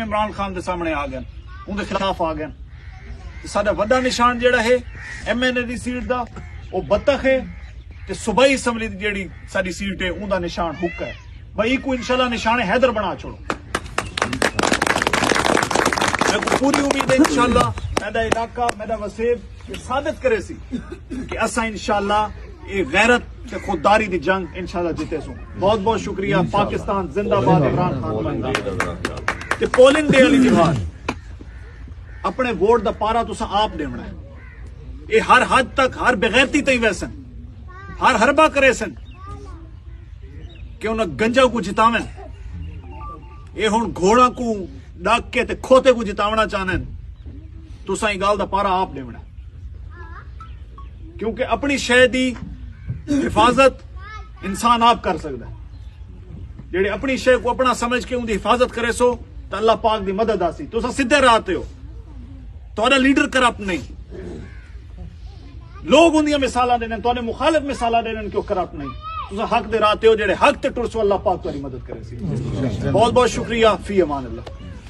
عمران خان دے سامنے آ گئے ان دے خلاف آ گئے ساڈا وڈا نشان جیڑا ہے MNA دی سیٹ دا وہ بطخ ہے تے صوبائی اسمبلی دی جیڑی ساری سیٹ ہے ان دا نشان حق ہے بھائی کو انشاءاللہ نشان حیدر بنا چھوڑو میں کو پوری امید ہے انشاءاللہ میرا علاقہ میرا وسیب یہ ثابت کرے سی کہ اساں انشاءاللہ یہ غیرت تے خودداری دی جنگ انشاءاللہ جیتے سو بہت بہت شکریہ پاکستان زندہ باد عمران خان تے پولنگ ڈے والی تہوار اپنے ووٹ دا پارا تساں آپ دیونا ہے یہ ہر حد تک ہر بغیرتی تئی ویسن ہر حربہ کرے سن کہ انہاں گنجا کو جتاویں یہ ہن گھوڑا کو ڈاک کے تے کھوتے کو جتاونا چاہنے تساں یہ گال دا پارا آپ دیونا کیونکہ اپنی شے دی حفاظت انسان آپ کر سکتا ہے جیڑے اپنی شے کو اپنا سمجھ کے ان دی حفاظت کرے سو تو اللہ پاک دی مدد آسی تساں سدھے راہ تے ہو تہاڈا لیڈر کرپٹ نہیں لوگ اندیاں مثالاں دینے تہاڈے مخالف مثالاں دینے کہ وہ کرپٹ نہیں تساں حق دے راہ تے ہو جیڑے حق تے ٹر سو اللہ پاک تہاڈی مدد کرے سی بہت بہت شکریہ فی امان اللہ